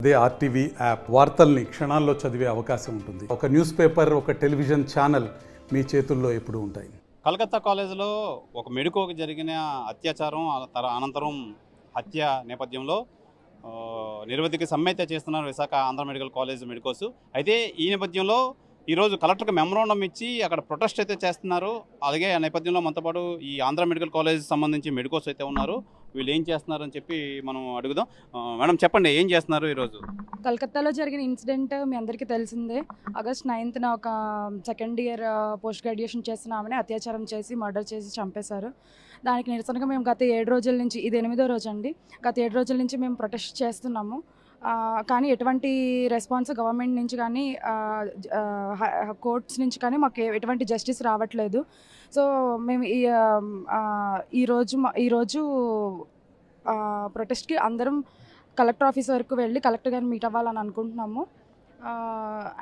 అదే RTV app వార్తల్ని క్షణాల్లో చదివే అవకాశం ఉంటుంది. ఒక న్యూస్ పేపర్, ఒక టెలివిజన్ ఛానల్ మీ చేతుల్లో ఎప్పుడూ ఉంటాయి. కలకత్తా కాలేజీలో ఒక మెడికోకి జరిగిన అత్యాచారం అనంతరం హత్య నేపథ్యంలో నిరవధిక సమ్మె అయితే చేస్తున్నారు Visakha Andhra medical college medicos. అయితే ఈ నేపథ్యంలో ఈరోజు కలెక్టర్కి మెమోరాండం ఇచ్చి అక్కడ ప్రొటెస్ట్ అయితే చేస్తున్నారు. అలాగే ఆ నేపథ్యంలో మనతో పాటు ఈ ఆంధ్ర మెడికల్ కాలేజ్ సంబంధించి మెడికోస్ అయితే ఉన్నారు. వీళ్ళు ఏం చేస్తున్నారని చెప్పి మనం అడుగుదాం. మేడం చెప్పండి, ఏం చేస్తున్నారు ఈరోజు? కలకత్తాలో జరిగిన ఇన్సిడెంట్ మీ అందరికీ తెలిసిందే. ఆగస్ట్ 9న ఒక సెకండ్ ఇయర్ పోస్ట్ గ్రాడ్యుయేషన్ చేసిన ఆమెని అత్యాచారం చేసి మర్డర్ చేసి చంపేశారు. దానికి నిరసనగా మేము గత 7 రోజుల నుంచి, ఇది 8వ రోజు అండి, గత 7 రోజుల నుంచి మేము ప్రొటెస్ట్ చేస్తున్నాము. కానీ ఎటువంటి రెస్పాన్స్ గవర్నమెంట్ నుంచి కానీ కోర్ట్స్ నుంచి కానీ మాకు ఎటువంటి జస్టిస్ రావట్లేదు. సో మేము ఈరోజు ప్రొటెస్ట్కి అందరం కలెక్టర్ ఆఫీస్ వరకు వెళ్ళి కలెక్టర్ గారిని మీట్ అవ్వాలని అనుకుంటున్నాము.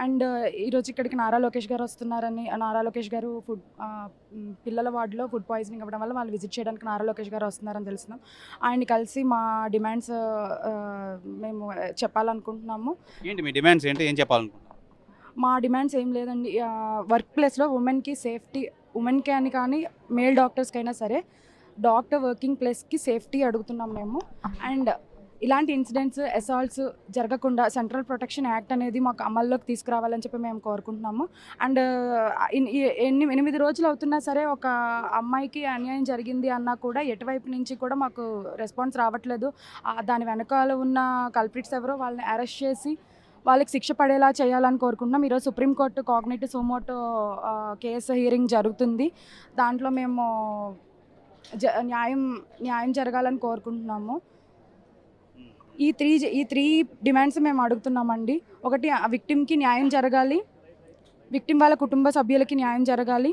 అండ్ ఈరోజు ఇక్కడికి నారా లోకేష్ గారు వస్తున్నారని, నారా లోకేష్ గారు పిల్లల వార్డులో ఫుడ్ పాయిజనింగ్ అవ్వడం వల్ల వాళ్ళు విజిట్ చేయడానికి నారా లోకేష్ గారు వస్తున్నారని తెలుస్తున్నాం. ఆయన్ని కలిసి మా డిమాండ్స్ మేము చెప్పాలనుకుంటున్నాము. ఏంటి మీ డిమాండ్స్ ఏంటి, ఏం చెప్పాలనుకుంటున్నాం? మా డిమాండ్స్ ఏం లేదండి. వర్క్ ప్లేస్లో ఉమెన్కి సేఫ్టీ, ఉమెన్కి అని కానీ మేల్ డాక్టర్స్కి అయినా సరే డాక్టర్ వర్కింగ్ ప్లేస్కి సేఫ్టీ అడుగుతున్నాం మేము. అండ్ ఇలాంటి ఇన్సిడెంట్స్, అసాల్ట్స్ జరగకుండా సెంట్రల్ ప్రొటెక్షన్ యాక్ట్ అనేది మాకు అమల్లోకి తీసుకురావాలని చెప్పి మేము కోరుకుంటున్నాము. అండ్ 8 రోజులు అవుతున్నా సరే ఒక అమ్మాయికి అన్యాయం జరిగింది అన్నా కూడా ఎటువైపు నుంచి కూడా మాకు రెస్పాన్స్ రావట్లేదు. దాని వెనకాల ఉన్న కల్ప్రిట్స్ ఎవరో వాళ్ళని అరెస్ట్ చేసి వాళ్ళకి శిక్ష పడేలా చేయాలని కోరుకుంటున్నాం. ఈరోజు supreme court cognitive suo motu case hearing జరుగుతుంది. దాంట్లో మేము న్యాయం జరగాలని కోరుకుంటున్నాము. ఈ త్రీ డిమాండ్స్ మేము అడుగుతున్నామండి. ఒకటి, విక్టిమ్కి న్యాయం జరగాలి, విక్టిమ్ వాళ్ళ కుటుంబ సభ్యులకి న్యాయం జరగాలి,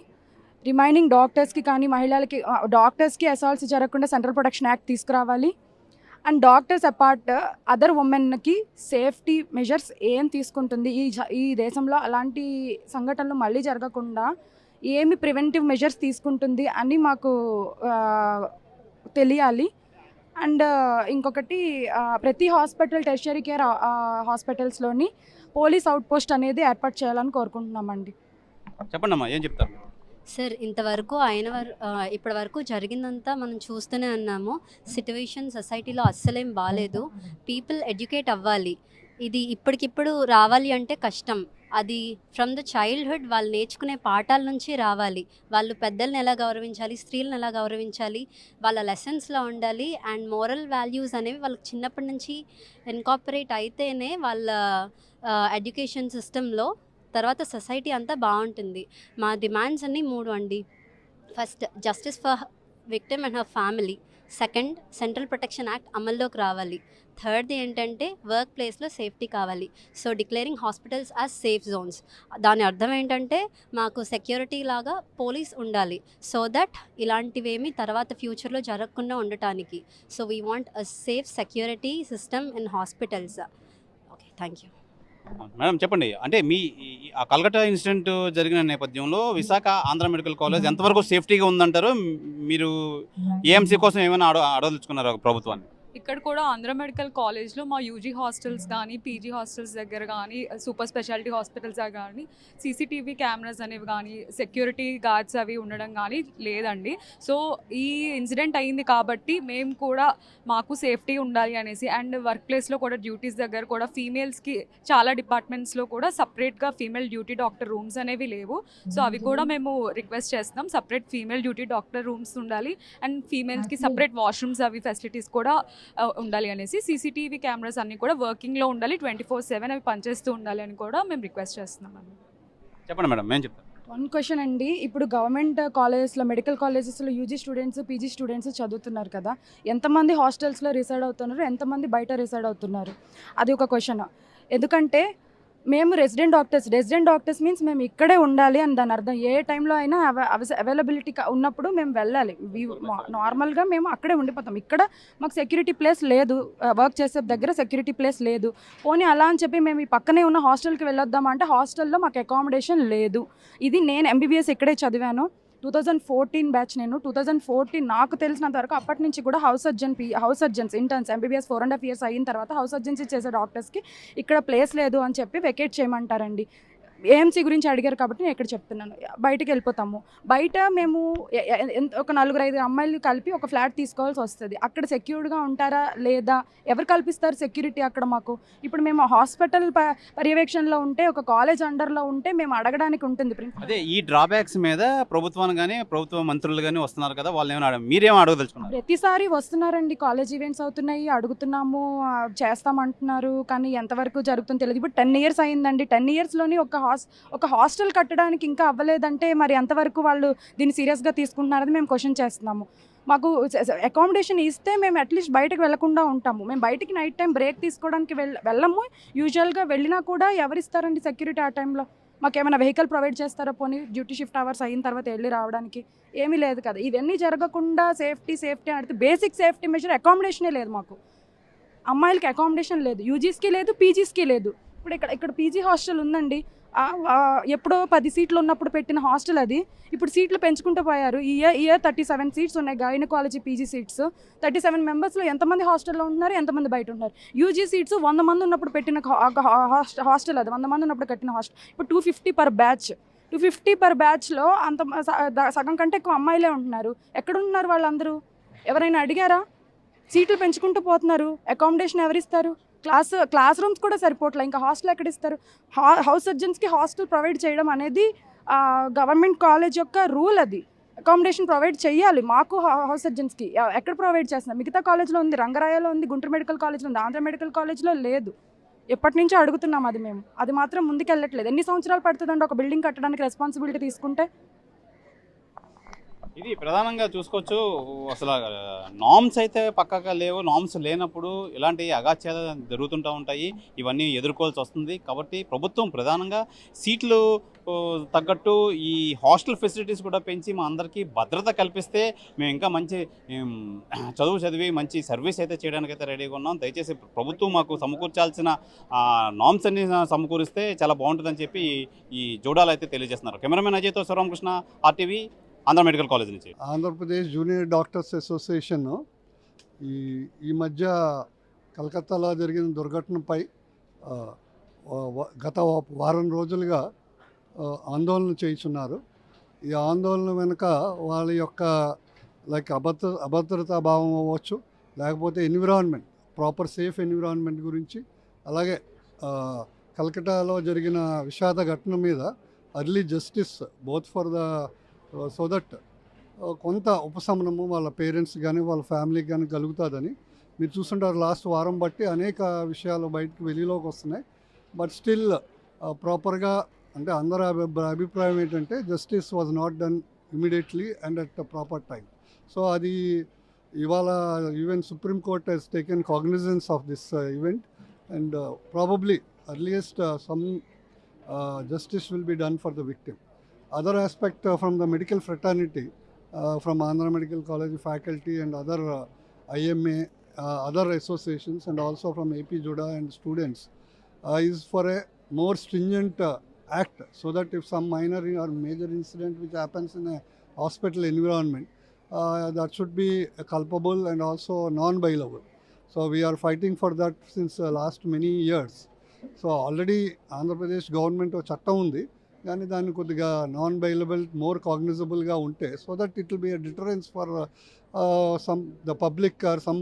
రిమైనింగ్ డాక్టర్స్కి కానీ మహిళలకి, డాక్టర్స్కి అసాల్ట్స్ జరగకుండా సెంట్రల్ ప్రొటెక్షన్ యాక్ట్ తీసుకురావాలి. అండ్ డాక్టర్స్ అపార్ట్ అదర్ ఉమెన్కి సేఫ్టీ మెజర్స్ ఏం తీసుకుంటుంది, ఈ దేశంలో అలాంటి సంఘటనలు మళ్ళీ జరగకుండా ఏమి ప్రివెంటివ్ మెజర్స్ తీసుకుంటుంది అని మాకు తెలియాలి. అండ్ ఇంకొకటి, ప్రతి హాస్పిటల్, టెర్షియరీ కేర్ హాస్పిటల్స్లోని పోలీస్ అవుట్ పోస్ట్ అనేది ఏర్పాటు చేయాలని కోరుకుంటున్నామండి. చెప్పండి అమ్మా, ఏం చెప్తారు? సార్, ఇంతవరకు ఇప్పటి వరకు జరిగిందంతా మనం చూస్తూనే ఉన్నాము. సిట్యువేషన్ సొసైటీలో అస్సలేం బాగాలేదు. పీపుల్ ఎడ్యుకేట్ అవ్వాలి. ఇది ఇప్పటికిప్పుడు రావాలి అంటే కష్టం. అది ఫ్రమ్ ద చైల్డ్హుడ్ వాళ్ళు నేర్చుకునే పాఠాల నుంచి రావాలి. వాళ్ళు పెద్దల్ని ఎలా గౌరవించాలి, స్త్రీలను ఎలా గౌరవించాలి, వాళ్ళ లెసన్స్లో ఉండాలి. అండ్ మోరల్ వాల్యూస్ అనేవి వాళ్ళకి చిన్నప్పటి నుంచి ఇన్కార్పొరేట్ అయితేనే వాళ్ళ ఎడ్యుకేషన్ సిస్టంలో తర్వాత సొసైటీ అంతా బాగుంటుంది. మా డిమాండ్స్ అన్నీ 3 అండి. First, justice for victim and her family. Second, central protection act అమల్లోకి రావాలి. థర్డ్ది ఏంటంటే వర్క్ ప్లేస్లో సేఫ్టీ కావాలి. So declaring hospitals as safe zones. దాని అర్థం ఏంటంటే మాకు సెక్యూరిటీ లాగా పోలీస్ ఉండాలి, సో దట్ ఇలాంటివేమీ తర్వాత ఫ్యూచర్లో జరగకుండా ఉండటానికి. So we want a safe security system in hospitals. Okay, thank you. Madam చెప్పండి, అంటే మీ ఆ కలకత్తా ఇన్సిడెంట్ జరిగిన నేపథ్యంలో విశాఖ ఆంధ్ర మెడికల్ కాలేజ్ ఎంతవరకు సేఫ్టీగా ఉందంటారు? మీరు ఏఎంసీ కోసం ఏమైనా అడగదలుచుకున్నారు ప్రభుత్వాన్ని? ఇక్కడ కూడా ఆంధ్ర మెడికల్ కాలేజ్లో మా యూజీ హాస్టల్స్ కానీ, పీజీ హాస్టల్స్ దగ్గర కానీ, సూపర్ స్పెషాలిటీ హాస్పిటల్స్ దగ్గర కానీ సీసీటీవీ కెమెరాస్ అనేవి కానీ, సెక్యూరిటీ గార్డ్స్ అవి ఉండడం కానీ లేదండి. సో ఈ ఇన్సిడెంట్ అయింది కాబట్టి మేము కూడా మాకు సేఫ్టీ ఉండాలి అనేసి, అండ్ వర్క్ ప్లేస్లో కూడా డ్యూటీస్ దగ్గర కూడా ఫీమేల్స్కి చాలా డిపార్ట్మెంట్స్లో కూడా సపరేట్గా ఫీమేల్ డ్యూటీ డాక్టర్ రూమ్స్ అనేవి లేవు. సో అవి కూడా మేము రిక్వెస్ట్ చేస్తున్నాం, separate female duty doctor rooms ఉండాలి. అండ్ ఫీమేల్స్కి సపరేట్ వాష్రూమ్స్ అవి ఫెసిలిటీస్ కూడా ఉండాలి అనేసి, సీసీటీవీ కెమెరాస్ అన్నీ కూడా వర్కింగ్లో ఉండాలి, 24/7 అవి పనిచేస్తూ ఉండాలి అని కూడా మేము రిక్వెస్ట్ చేస్తున్నాం. చెప్పండి మేడం, ఏం చెప్తారు? వన్ క్వశ్చన్ అండి. ఇప్పుడు గవర్నమెంట్ కాలేజెస్లో, మెడికల్ కాలేజెస్లో యూజీ స్టూడెంట్స్, పీజీ స్టూడెంట్స్ చదువుతున్నారు కదా, ఎంతమంది హాస్టల్స్లో రిసైడ్ అవుతున్నారు, ఎంతమంది బయట రిసైడ్ అవుతున్నారు, అది ఒక క్వశ్చన్. ఎందుకంటే మేము రెసిడెంట్ డాక్టర్స్ మీన్స్ మేము ఇక్కడే ఉండాలి అని దాని అర్థం. ఏ టైంలో అయినా అవైలబిలిటీ ఉన్నప్పుడు మేము వెళ్ళాలి. నార్మల్గా మేము అక్కడే ఉండిపోతాం. ఇక్కడ మాకు సెక్యూరిటీ ప్లేస్ లేదు, వర్క్ చేసే దగ్గర సెక్యూరిటీ ప్లేస్ లేదు. పోనీ అలా అని చెప్పి మేము ఈ పక్కనే ఉన్న హాస్టల్కి వెళ్ళొద్దామంటే హాస్టల్లో మాకు అకామిడేషన్ లేదు. ఇది నేను ఎంబీబీఎస్ ఇక్కడే చదివాను, 2014 బ్యాచ్ నేను. 2014 నాకు తెలిసినంత వరకు అప్పటి నుంచి కూడా house surgeons interns MBBS 4.5 years అయిన తర్వాత హౌస్ సర్జన్సీ చేసే డాక్టర్స్కి ఇక్కడ ప్లేస్ లేదు అని చెప్పి వెకేట్ చేయమంటారండి. ఏఎంసీ గురించి అడిగారు కాబట్టి నేను ఇక్కడ చెప్తున్నాను. బయటికి వెళ్ళిపోతాము. బయట మేము ఒక 4-5 అమ్మాయిలు కలిపి ఒక ఫ్లాట్ తీసుకోవాల్సి వస్తుంది. అక్కడ సెక్యూర్డ్గా ఉంటారా లేదా, ఎవరు కల్పిస్తారు సెక్యూరిటీ అక్కడ మాకు? ఇప్పుడు మేము హాస్పిటల్ పర్యవేక్షణలో ఉంటే, ఒక కాలేజ్ అండర్లో ఉంటే మేము అడగడానికి ఉంటుంది. అదే ఈ డ్రాబ్యాక్స్ మీద ప్రభుత్వాన్ని కానీ ప్రభుత్వ మంత్రులు కానీ వస్తున్నారు కదా, వాళ్ళు ఏమైనా మీరేమో అడగదలుచుకున్నారు? ప్రతిసారి వస్తున్నారండి, కాలేజ్ ఈవెంట్స్ అవుతున్నాయి, అడుగుతున్నాము, చేస్తామంటున్నారు, కానీ ఎంతవరకు జరుగుతుందో తెలియదు. ఇప్పుడు 10 ఇయర్స్ అయిందండి. 10 ఇయర్స్లోని ఒక హాస్టల్ కట్టడానికి ఇంకా అవ్వలేదంటే మరి ఎంతవరకు వాళ్ళు దీన్ని సీరియస్గా తీసుకుంటున్నారని మేము క్వశ్చన్ చేస్తున్నాము. మాకు అకామిడేషన్ ఇస్తే మేము అట్లీస్ట్ బయటకు వెళ్లకుండా ఉంటాము. మేము బయటికి నైట్ టైం బ్రేక్ తీసుకోవడానికి వెళ్ళము. యూజువల్గా వెళ్ళినా కూడా ఎవరిస్తారండి సెక్యూరిటీ ఆ టైంలో? మాకేమైనా వెహికల్ ప్రొవైడ్ చేస్తారా? పోనీ డ్యూటీ షిఫ్ట్ అవర్స్ అయిన తర్వాత వెళ్ళి రావడానికి ఏమీ లేదు కదా. ఇవన్నీ జరగకుండా సేఫ్టీ అంటే బేసిక్ సేఫ్టీ మెజర్ అకామిడేషనే లేదు మాకు. అమ్మాయిలకి అకామిడేషన్ లేదు, యూజీస్కి లేదు, పీజీస్కి లేదు. ఇప్పుడు ఇక్కడ పీజీ హాస్టల్ ఉందండి. ఎప్పుడో 10 సీట్లు ఉన్నప్పుడు పెట్టిన హాస్టల్ అది. ఇప్పుడు సీట్లు పెంచుకుంటూ పోయారు. ఈ ఇయర్ 37 సీట్స్ ఉన్నాయి గైనకాలజీ పీజీ సీట్స్. 37 మెంబర్స్లో ఎంతమంది హాస్టల్లో ఉంటున్నారు, ఎంతమంది బయట ఉన్నారు? యూజీ సీట్స్ 100 మంది ఉన్నప్పుడు పెట్టిన హాస్టల్ అది, 100 మంది ఉన్నప్పుడు కట్టిన హాస్టల్. ఇప్పుడు 250 పర్ బ్యాచ్. 250 పర్ బ్యాచ్లో అంత సగం కంటే ఎక్కువ అమ్మాయిలే ఉంటున్నారు. ఎక్కడున్నారు వాళ్ళందరూ? ఎవరైనా అడిగారా? సీట్లు పెంచుకుంటూ పోతున్నారు. అకామిడేషన్ ఎవరిస్తారు? క్లాస్ రూమ్స్ కూడా సరిపోవట్లే, ఇంకా హాస్టల్ ఎక్కడ ఇస్తారు? హౌస్ సర్జన్స్కి హాస్టల్ ప్రొవైడ్ చేయడం అనేది గవర్నమెంట్ కాలేజ్ యొక్క రూల్. అది అకామిడేషన్ ప్రొవైడ్ చేయాలి మాకు హౌస్ సర్జన్స్కి. ఎక్కడ ప్రొవైడ్ చేస్తున్నారు? మిగతా కాలేజ్లో ఉంది, రంగరాయలో ఉంది, గుంటూరు మెడికల్ కాలేజ్లో ఉంది, ఆంధ్ర మెడికల్ కాలేజ్లో లేదు. ఎప్పటి నుంచో అడుగుతున్నాం అది. మేము అది మాత్రం ముందుకెళ్ళట్లేదు. ఎన్ని సంవత్సరాలు పడుతుందండి ఒక బిల్డింగ్ కట్టడానికి రెస్పాన్సిబిలిటీ తీసుకుంటే? ఇది ప్రధానంగా చూసుకోవచ్చు. అసలు నామ్స్ అయితే పక్కాగా లేవు. నామ్స్ లేనప్పుడు ఇలాంటి అగాత్యాలు జరుగుతుంటూ ఉంటాయి. ఇవన్నీ ఎదుర్కోవాల్సి వస్తుంది. కాబట్టి ప్రభుత్వం ప్రధానంగా సీట్లు తగ్గట్టు ఈ హాస్టల్ ఫెసిలిటీస్ కూడా పెంచి మా అందరికీ భద్రత కల్పిస్తే మేము ఇంకా మంచి చదువు చదివి మంచి సర్వీస్ అయితే చేయడానికైతే రెడీగా ఉన్నాం. దయచేసి ప్రభుత్వం మాకు సమకూర్చాల్సిన నామ్స్ అన్ని సమకూరిస్తే చాలా బాగుంటుందని చెప్పి ఈ జోడాలు అయితే తెలియజేస్తున్నారు. కెమెరామెన్ అజయ్తో Sivaramakrishna, RTV, Andhra medical college నుంచి. ఆంధ్రప్రదేశ్ జూనియర్ డాక్టర్స్ అసోసియేషన్ ఈ మధ్య కలకత్తాలో జరిగిన దుర్ఘటనపై గత వారం రోజులుగా ఆందోళన చేస్తున్నారు. ఈ ఆందోళన వెనుక వాళ్ళ యొక్క అభద్రతా భావం అవ్వచ్చు, లేకపోతే ఎన్విరాన్మెంట్, ప్రాపర్ సేఫ్ ఎన్విరాన్మెంట్ గురించి, అలాగే కలకత్తాలో జరిగిన విషాద ఘటన మీద early justice both for the so that కొంత ఉపశమనము వాళ్ళ పేరెంట్స్ కానీ వాళ్ళ ఫ్యామిలీకి కానీ కలుగుతుందని మీరు చూస్తుంటారు. లాస్ట్ వారం బట్టి అనేక విషయాలు బయటకు వెలుగులోకి వస్తున్నాయి. బట్ స్టిల్ ప్రాపర్గా అంటే అందరి అభిప్రాయం ఏంటంటే justice was not done immediately and at proper time. So అది ఇవాళ even Supreme Court has taken cognizance of this event and probably earliest some justice will be done for the victim. Other aspect from the medical fraternity, from Andhra Medical College faculty and other IMA, other associations, and also from AP Juda and students, is for a more stringent act, so that if some minor or major incident which happens in a hospital environment, that should be culpable and also non-bailable. So we are fighting for that since last many years. So already Andhra Pradesh government చట్టం ఉంది, కానీ దాన్ని కొద్దిగా non bailable, more కాగ్నిజబుల్గా ఉంటే, so that it will be a deterrence for some the public or some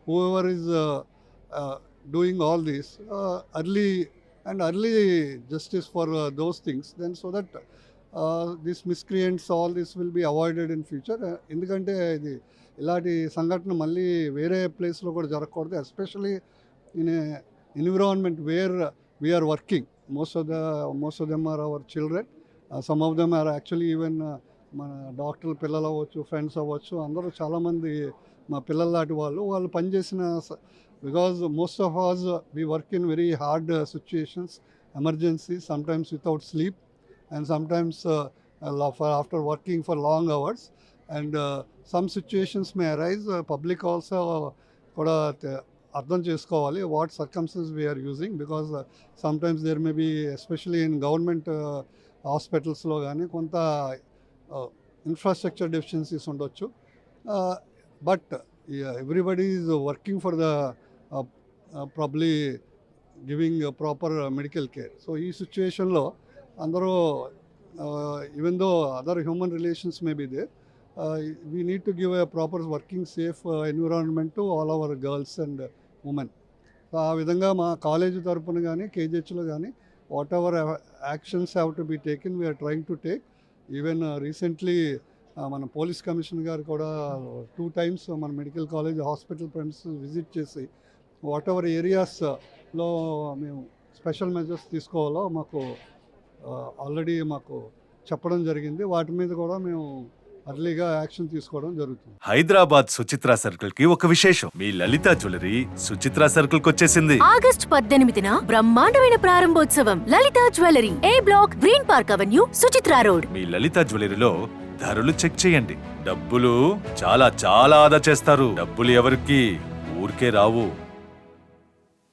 whoever is doing all these early justice for those things, then so that these miscreants, all this will be avoided in future. ఎందుకంటే ఇది ఇలాంటి సంఘటన మళ్ళీ వేరే ప్లేస్లో కూడా జరగకూడదు, especially in a environment where we are working. Most of them are our children. Some of them are actually even మన డాక్టర్ల పిల్లలు అవ్వచ్చు, ఫ్రెండ్స్ అవ్వచ్చు, అందరూ చాలామంది మా పిల్లల లాంటి వాళ్ళు పనిచేసిన, because most of us we work in very hard situations, emergency, sometimes without sleep and sometimes after working for long hours, and some situations may arise. Public also కూడా అర్థం చేసుకోవాలి what circumstances we are using, because sometimes there may be, especially in government హాస్పిటల్స్లో కానీ కొంత infrastructure deficiencies ఉండొచ్చు. But everybody is working for the probably giving proper medical care. So ఈ సిచ్యువేషన్లో అందరూ even though other human relations may be there, we need to give a proper working safe environment to all our girls and women. So ఆ విధంగా మా college తరపున కానీ కేజీహెచ్లో కానీ what ever actions have to be taken we are trying to take. Even recently మన police commissioner గారు కూడా 2 times మన medical college hospital premises visit చేసి వాట్ ఎవర్ ఏరియాస్లో మేము స్పెషల్ మెజర్స్ తీసుకోవాలో మాకు ఆల్రెడీ మాకు చెప్పడం జరిగింది. వాటి మీద కూడా మేము అర్లీగా యాక్షన్ తీసుకోవడం జరుగుతుంది. హైదరాబాద్ సుచిత్ర సర్కిల్ కి ఒక విశేషం. మీ లలిత జ్యువెలరీ సుచిత్ర సర్కిల్ కి వచ్చేసింది. ఆగస్ట్ 18న బ్రహ్మాండమైన ప్రారంభోత్సవం. Lalitha jewellery, A block, green park avenue, Suchitra road. మీ లలిత జ్యువెలరీలో ధరలు చెక్ చేయండి. డబ్బులు చాలా చాలా ఆదా చేస్తారు. డబ్బులు ఎవరికి ఊరికే రావు.